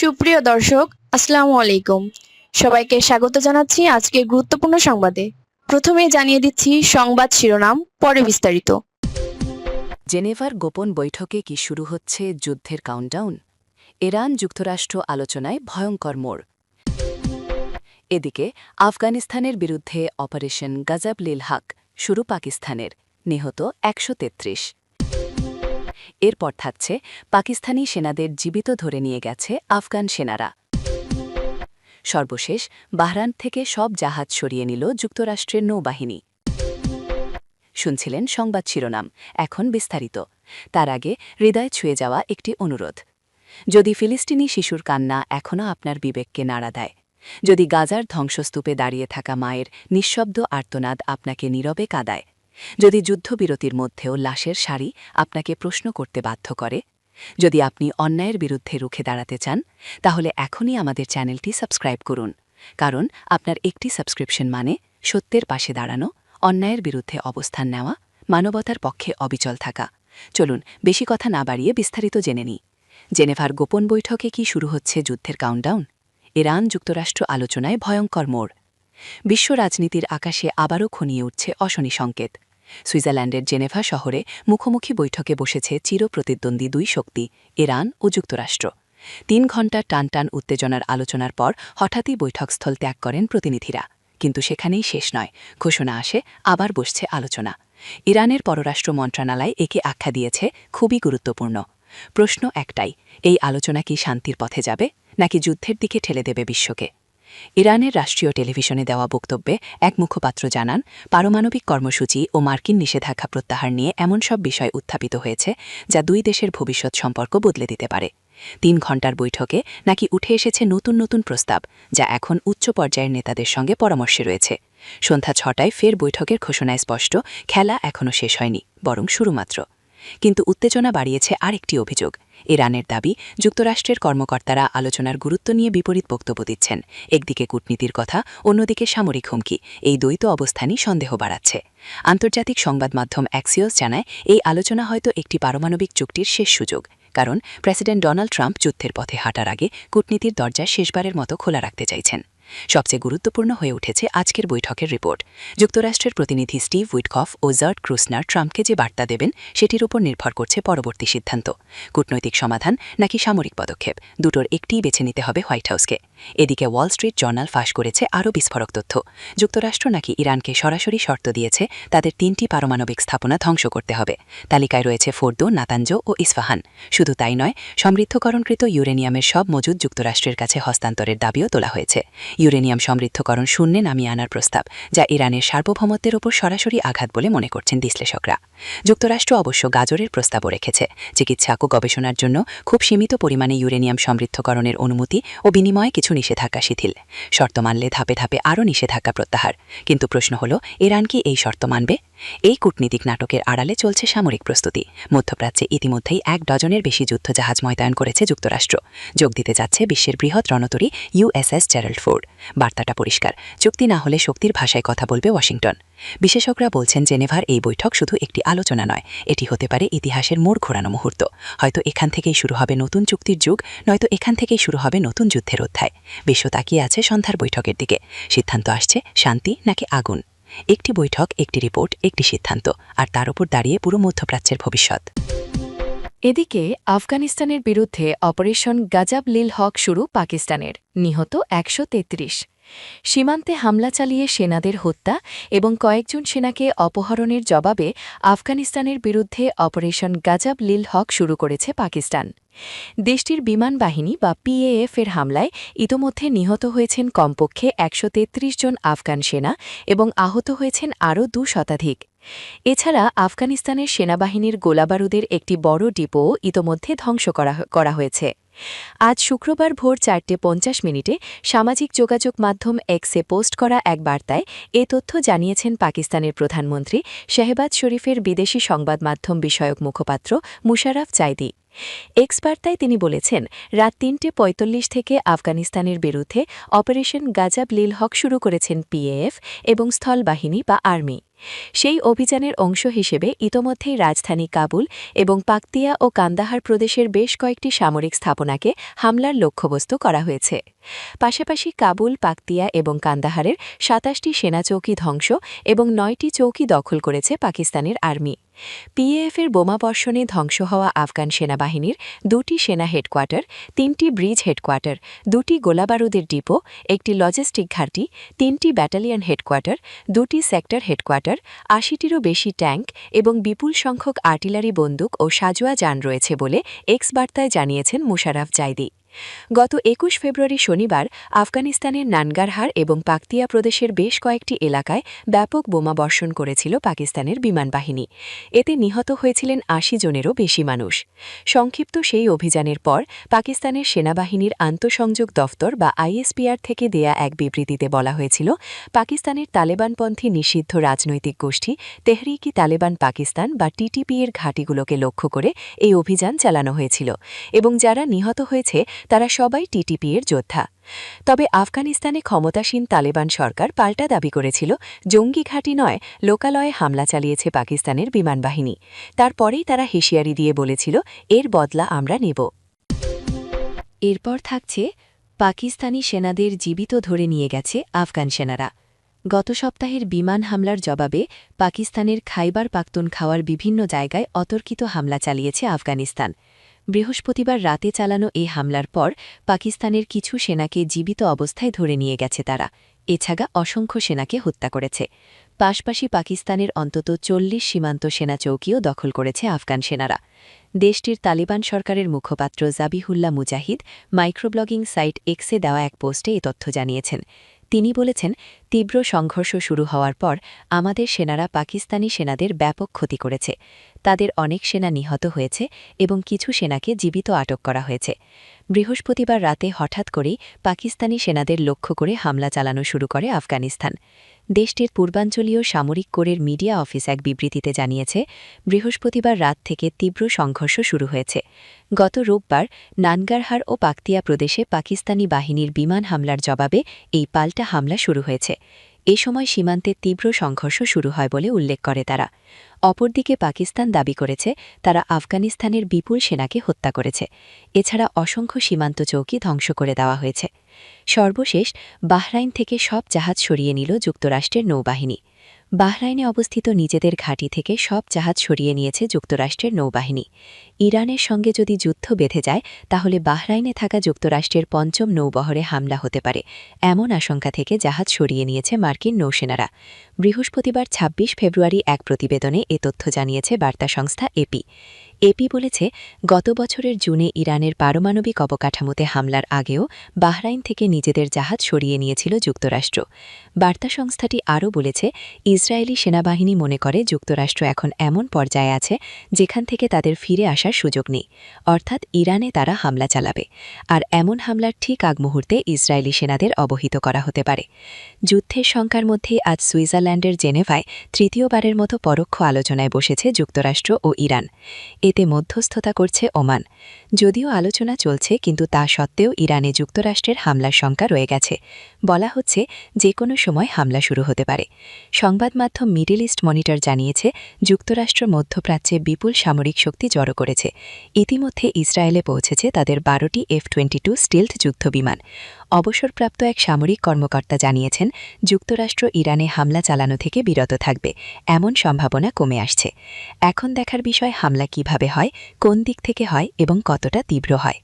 সুপ্রিয় দর্শক, আসসালামু আলাইকুম। সবাইকে স্বাগত জানাচ্ছি আজকের গুরুত্বপূর্ণ সংবাদে। প্রথমেই জানিয়ে দিচ্ছি সংবাদ শিরোনাম, পরে বিস্তারিত। জেনেভার গোপন বৈঠকে কি শুরু হচ্ছে যুদ্ধের কাউন্টডাউন? ইরান যুক্তরাষ্ট্র আলোচনায় ভয়ঙ্কর মোড়। এদিকে আফগানিস্তানের বিরুদ্ধে অপারেশন গজব লিল হক শুরু পাকিস্তানের, নিহত ১৩৩। এরপর থাকছে পাকিস্তানি সেনাদের জীবিত ধরে নিয়ে গেছে আফগান সেনারা। সর্বশেষ বাহরান থেকে সব জাহাজ সরিয়ে নিল যুক্তরাষ্ট্রের নৌবাহিনী। শুনছিলেন সংবাদ শিরোনাম, এখন বিস্তারিত। তার আগে হৃদয় ছুঁয়ে যাওয়া একটি অনুরোধ। যদি ফিলিস্তিনি শিশুর কান্না এখনও আপনার বিবেককে নাড়া দেয়, যদি গাজার ধ্বংসস্তূপে দাঁড়িয়ে থাকা মায়ের নিঃশব্দ আর্তনাদ আপনাকে নীরবে কাঁদায়, যদি যুদ্ধবিরতির মধ্যেও লাশের সারি আপনাকে প্রশ্ন করতে বাধ্য করে, যদি আপনি অন্যায়ের বিরুদ্ধে রুখে দাঁড়াতে চান, তাহলে এখনই আমাদের চ্যানেলটি সাবস্ক্রাইব করুন। কারণ আপনার একটি সাবস্ক্রিপশন মানে সত্যের পাশে দাঁড়ানো, অন্যায়ের বিরুদ্ধে অবস্থান নেওয়া, মানবতার পক্ষে অবিচল থাকা। চলুন বেশি কথা না বাড়িয়ে বিস্তারিত জেনে নিই। জেনেভার গোপন বৈঠকে কি শুরু হচ্ছে যুদ্ধের কাউন্টডাউন? ইরান যুক্তরাষ্ট্র আলোচনায় ভয়ঙ্কর মোড়। বিশ্ব রাজনীতির আকাশে আবারও খনিয়ে উঠছে অশনি সংকেত। সুইজারল্যান্ডের জেনেভা শহরে মুখোমুখি বৈঠকে বসেছে চিরপ্রতিদ্বন্দ্বী দুই শক্তি, ইরান ও যুক্তরাষ্ট্র। ৩ ঘণ্টার টানটান উত্তেজনার আলোচনার পর হঠাৎই বৈঠকস্থল ত্যাগ করেন প্রতিনিধিরা। কিন্তু সেখানেই শেষ নয়, ঘোষণা আসে আবার বসছে আলোচনা। ইরানের পররাষ্ট্র মন্ত্রণালয় একে আখ্যা দিয়েছে খুবই গুরুত্বপূর্ণ। প্রশ্ন একটাই, এই আলোচনা কি শান্তির পথে যাবে নাকি যুদ্ধের দিকে ঠেলে দেবে বিশ্বকে? ইরানের রাষ্ট্রীয় টেলিভিশনে দেওয়া বক্তব্যে এক মুখপাত্র জানান, পারমাণবিক কর্মসূচি ও মার্কিন নিষেধাজ্ঞা প্রত্যাহার নিয়ে এমন সব বিষয় উত্থাপিত হয়েছে যা দুই দেশের ভবিষ্যৎ সম্পর্ক বদলে দিতে পারে। ৩ ঘণ্টার বৈঠকে নাকি উঠে এসেছে নতুন নতুন প্রস্তাব, যা এখন উচ্চ পর্যায়ের নেতাদের সঙ্গে পরামর্শে রয়েছে। সন্ধ্যা ৬টায় ফের বৈঠকের ঘোষণায় স্পষ্ট, খেলা এখনও শেষ হয়নি, বরং শুরু মাত্র। কিন্তু উত্তেজনা বাড়িয়েছে আরেকটি অভিযোগ। ইরানের দাবি, যুক্তরাষ্ট্রের কর্মকর্তারা আলোচনার গুরুত্ব নিয়ে বিপরীত বক্তব্য দিচ্ছেন। একদিকে কূটনীতির কথা, অন্যদিকে সামরিক হুমকি। এই দ্বৈত অবস্থানই সন্দেহ বাড়াচ্ছে। আন্তর্জাতিক সংবাদ মাধ্যম অ্যাক্সিওস জানায়, এই আলোচনা হয়তো একটি পারমাণবিক চুক্তির শেষ সুযোগ। কারণ প্রেসিডেন্ট ডোনাল্ড ট্রাম্প যুদ্ধের পথে হাঁটার আগে কূটনীতির দরজা শেষবারের মতো খোলা রাখতে চাইছেন। সবচেয়ে গুরুত্বপূর্ণ হয়ে উঠেছে আজকের বৈঠকের রিপোর্ট। যুক্তরাষ্ট্রের প্রতিনিধি স্টিভ উইটকফ ও জার্ড ক্রুসনার ট্রাম্পকে যে বার্তা দেবেন সেটির উপর নির্ভর করছে পরবর্তী সিদ্ধান্ত। কূটনৈতিক সমাধান নাকি সামরিক পদক্ষেপ, দুটোর একটিই বেছে নিতে হবে হোয়াইট হাউসকে। এদিকে ওয়াল স্ট্রিট জার্নাল ফাঁস করেছে আরও বিস্ফোরক তথ্য। যুক্তরাষ্ট্র নাকি ইরানকে সরাসরি শর্ত দিয়েছে তাদের ৩টি পারমাণবিক স্থাপনা ধ্বংস করতে হবে। তালিকায় রয়েছে ফোর্দো, নাতাঞ্জ ও ইস্ফাহান। শুধু তাই নয়, সমৃদ্ধকরণকৃত ইউরেনিয়ামের সব মজুদ যুক্তরাষ্ট্রের কাছে হস্তান্তরের দাবিও তোলা হয়েছে। ইউরেনিয়াম সমৃদ্ধকরণ শূন্যে নামিয়ে আনার প্রস্তাব, যা ইরানের সার্বভৌমত্বের ওপর সরাসরি আঘাত বলে মনে করছেন বিশ্লেষকরা। যুক্তরাষ্ট্র অবশ্য গাজরের প্রস্তাবও রেখেছে, চিকিৎসা ও গবেষণার জন্য খুব সীমিত পরিমাণে ইউরেনিয়াম সমৃদ্ধকরণের অনুমতি ও বিনিময়ে কিছু নিষেধাজ্ঞা শিথিল। শর্ত মানলে ধাপে ধাপে আরও নিষেধাজ্ঞা প্রত্যাহার। কিন্তু প্রশ্ন হল, ইরান কি এই শর্ত মানবে? এই কূটনীতিক নাটকের আড়ালে চলছে সামরিক প্রস্তুতি। মধ্যপ্রাচ্যে ইতিমধ্যেই ১ ডজনের বেশি যুদ্ধজাহাজ মোতায়েন করেছে যুক্তরাষ্ট্র। যোগ দিতে যাচ্ছে বিশ্বের বৃহৎ রণতরী USS জেরাল্ড ফোর্ড। বার্তাটা পরিষ্কার, চুক্তি না হলে শক্তির ভাষায় কথা বলবে ওয়াশিংটন। বিশেষজ্ঞরা বলছেন, জেনেভার এই বৈঠক শুধু একটি আলোচনা নয়, এটি হতে পারে ইতিহাসের মোড় ঘোরানো মুহূর্ত। হয়তো এখান থেকেই শুরু হবে নতুন চুক্তির যুগ, নয়তো এখান থেকেই শুরু হবে নতুন যুদ্ধের অধ্যায়। বিশ্ব তাকিয়ে আছে সন্ধ্যার বৈঠকের দিকে। সিদ্ধান্ত আসছে শান্তি নাকি আগুন। একটি বৈঠক, একটি রিপোর্ট, একটি সিদ্ধান্ত, আর তার উপর দাঁড়িয়ে পুরো মধ্যপ্রাচ্যের ভবিষ্যৎ। এদিকে আফগানিস্তানের বিরুদ্ধে অপারেশন গজব লিল হক শুরু পাকিস্তানের, নিহত ১৩৩। সীমান্তে হামলা চালিয়ে সেনাদের হত্যা এবং কয়েকজন সেনাকে অপহরণের জবাবে আফগানিস্তানের বিরুদ্ধে অপারেশন গজব লিল হক শুরু করেছে পাকিস্তান। দেশটির বিমান বাহিনী বা PAF এর হামলায় ইতোমধ্যে নিহত হয়েছেন কমপক্ষে ১৩৩ জন আফগান সেনা এবং আহত হয়েছেন আরও ২ শতাধিক। এছাড়া আফগানিস্তানের সেনাবাহিনীর গোলাবারুদের একটি বড় ডিপোও ইতোমধ্যে ধ্বংস করা হয়েছে। আজ শুক্রবার ভোর ৪:৫০ সামাজিক যোগাযোগ মাধ্যম এক্সে পোস্ট করা এক বার্তায় এ তথ্য জানিয়েছেন পাকিস্তানের প্রধানমন্ত্রী শেহবাজ শরীফের বিদেশি সংবাদ মাধ্যম বিষয়ক মুখপাত্র মুশারফ জাইদি। এক্স বার্তায় তিনি বলেছেন, রাত ৩:৪৫ থেকে আফগানিস্তানের বিরুদ্ধে অপারেশন গজব লিল হক শুরু করেছেন PAF এবং স্থলবাহিনী বা আর্মি। সেই অভিযানের অংশ হিসেবে ইতোমধ্যেই রাজধানী কাবুল এবং পাকতিয়া ও কান্দাহার প্রদেশের বেশ কয়েকটি সামরিক স্থাপনাকে হামলার লক্ষ্যবস্তু করা হয়েছে। পাশাপাশি কাবুল, পাকতিয়া এবং কান্দাহারের ২৭টি সেনা চৌকি ধ্বংস এবং ৯টি চৌকি দখল করেছে পাকিস্তানের আর্মি। পিএএফের বোমাবর্ষণে ধ্বংস হওয়া আফগান সেনাবাহিনীর ২টি সেনা হেডকোয়ার্টার, ৩টি ব্রিজ হেডকোয়ার্টার, ২টি গোলাবারুদের ডিপো, একটি লজিস্টিক ঘাঁটি, ৩টি ব্যাটালিয়ন হেডকোয়ার্টার, ২টি সেক্টর হেডকোয়ার্টার, ৮০টিরও বেশি ট্যাঙ্ক এবং বিপুল সংখ্যক আর্টিলারি বন্দুক ও সাজোয়া যান রয়েছে বলে এক্স বার্তায় জানিয়েছেন মুশারফ জাইদি। গত ২১ ফেব্রুয়ারি শনিবার আফগানিস্তানের নানগারহার এবং পাকতিয়া প্রদেশের বেশ কয়েকটি এলাকায় ব্যাপক বোমাবর্ষণ করেছিল পাকিস্তানের বিমানবাহিনী। এতে নিহত হয়েছিলেন ৮০ জনেরও বেশি মানুষ। সংক্ষিপ্ত সেই অভিযানের পর পাকিস্তানের সেনাবাহিনীর আন্তঃসংযোগ দফতর বা আইএসপিআর থেকে দেয়া এক বিবৃতিতে বলা হয়েছিল, পাকিস্তানের তালেবানপন্থী নিষিদ্ধ রাজনৈতিক গোষ্ঠী তেহরিকি তালেবান পাকিস্তান বা টিটিপি এর ঘাঁটিগুলোকে লক্ষ্য করে এই অভিযান চালানো হয়েছিল এবং যারা নিহত হয়েছে তারা সবাই টিটিপি এর যোদ্ধা। তবে আফগানিস্তানে ক্ষমতাসীন তালেবান সরকার পাল্টা দাবি করেছিল, জঙ্গি ঘাঁটি নয়, লোকালয়ে হামলা চালিয়েছে পাকিস্তানের বিমানবাহিনী। তারপরেই তারা হুঁশিয়ারি দিয়ে বলেছিল, এর বদলা আমরা নেব। এরপর থাকছে পাকিস্তানি সেনাদের জীবিত ধরে নিয়ে গেছে আফগান সেনারা। গত সপ্তাহের বিমান হামলার জবাবে পাকিস্তানের খাইবার পাখতুনখাওয়ার বিভিন্ন জায়গায় অতর্কিত হামলা চালিয়েছে আফগানিস্তান। বৃহস্পতিবার রাতে চালানো এই হামলার পর পাকিস্তানের কিছু সেনাকে জীবিত অবস্থায় ধরে নিয়ে গেছে তারা। এছাড়া অসংখ্য সেনাকে হত্যা করেছে। পাশাপাশি পাকিস্তানের অন্তত ৪০ সীমান্ত সেনা চৌকিও দখল করেছে আফগান সেনারা। দেশটির তালিবান সরকারের মুখপাত্র জাবিহুল্লাহ মুজাহিদ মাইক্রোব্লগিং সাইট এক্সে দেওয়া এক পোস্টে এ তথ্য জানিয়েছেন। তিনি বলেছেন, তীব্র সংঘর্ষ শুরু হওয়ার পর আমাদের সেনারা পাকিস্তানি সেনাদের ব্যাপক ক্ষতি করেছে। তাদের অনেক সেনা নিহত হয়েছে এবং কিছু সেনাকে জীবিত আটক করা হয়েছে। বৃহস্পতিবার রাতে হঠাৎ করেই পাকিস্তানি সেনাদের লক্ষ্য করে হামলা চালানো শুরু করে আফগানিস্তান। দেশটির পূর্বাঞ্চলীয় সামরিক কোরের মিডিয়া অফিস এক বিবৃতিতে জানিয়েছে, বৃহস্পতিবার রাত থেকে তীব্র সংঘর্ষ শুরু হয়েছে। গত রোববার নানগারহার ও পাকতিয়া প্রদেশে পাকিস্তানি বাহিনীর বিমান হামলার জবাবে এই পাল্টা হামলা শুরু হয়েছে। এ সময় সীমান্তে তীব্র সংঘর্ষ শুরু হয় বলে উল্লেখ করে তারা। অপরদিকে পাকিস্তান দাবি করেছে, তারা আফগানিস্তানের বিপুল সেনাকে হত্যা করেছে। এছাড়া অসংখ্য সীমান্ত চৌকি ধ্বংস করে দেওয়া হয়েছে। সর্বশেষ বাহরাইন থেকে সব জাহাজ সরিয়ে নিল যুক্তরাষ্ট্রের নৌবাহিনী। বাহরাইনে অবস্থিত নিজেদের ঘাঁটি থেকে সব জাহাজ সরিয়ে নিয়েছে যুক্তরাষ্ট্রের নৌবাহিনী। ইরানের সঙ্গে যদি যুদ্ধ বেঁধে যায় তাহলে বাহরাইনে থাকা যুক্তরাষ্ট্রের পঞ্চম নৌবহরে হামলা হতে পারে, এমন আশঙ্কা থেকে জাহাজ সরিয়ে নিয়েছে মার্কিন নৌসেনারা। বৃহস্পতিবার ২৬ ফেব্রুয়ারি এক প্রতিবেদনে এ তথ্য জানিয়েছে বার্তা সংস্থা এপি। এপি বলেছে, গত বছরের জুনে ইরানের পারমাণবিক অবকাঠামোতে হামলার আগেও বাহরাইন থেকে নিজেদের জাহাজ সরিয়ে নিয়েছিল যুক্তরাষ্ট্র। বার্তা সংস্থাটি আরও বলেছে, ইসরায়েলি সেনাবাহিনী মনে করে যুক্তরাষ্ট্র এখন এমন পর্যায়ে আছে যেখান থেকে তাদের ফিরে আসার সুযোগ নেই, অর্থাৎ ইরানে তারা হামলা চালাবে। আর এমন হামলার ঠিক আগ মুহূর্তে ইসরায়েলি সেনাদের অবহিত করা হতে পারে। যুদ্ধের শঙ্কার মধ্যে আজ সুইজারল্যান্ডের জেনেভায় তৃতীয়বারের মতো পরোক্ষ আলোচনায় বসেছে যুক্তরাষ্ট্র ও ইরান। এতে মধ্যস্থতা করছে ওমান। যদিও আলোচনা চলছে, কিন্তু তা সত্ত্বেও ইরানে যুক্তরাষ্ট্রের হামলার শঙ্কা রয়ে গেছে। বলা হচ্ছে, যে কোনো সময় হামলা শুরু হতে পারে। সংবাদ মাধ্যম মিডল ইস্ট মনিটর জানিয়েছে, যুক্তরাষ্ট্র মধ্যপ্রাচ্যে বিপুল সামরিক শক্তি জড়ো করেছে। ইতিমধ্যে ইসরায়েলে পৌঁছেছে তাদের ১২টি F-22 স্টিলথ যুদ্ধবিমান। অবসরপ্রাপ্ত এক সামরিক কর্মকর্তা জানিয়েছেন, যুক্তরাষ্ট্র ইরানে হামলা চালানো থেকে বিরত থাকবে, এমন সম্ভাবনা কমে আসছে। এখন দেখার বিষয় হামলা কিভাবে হয়, কোন দিক থেকে হয় এবং কতটা তীব্র হয়।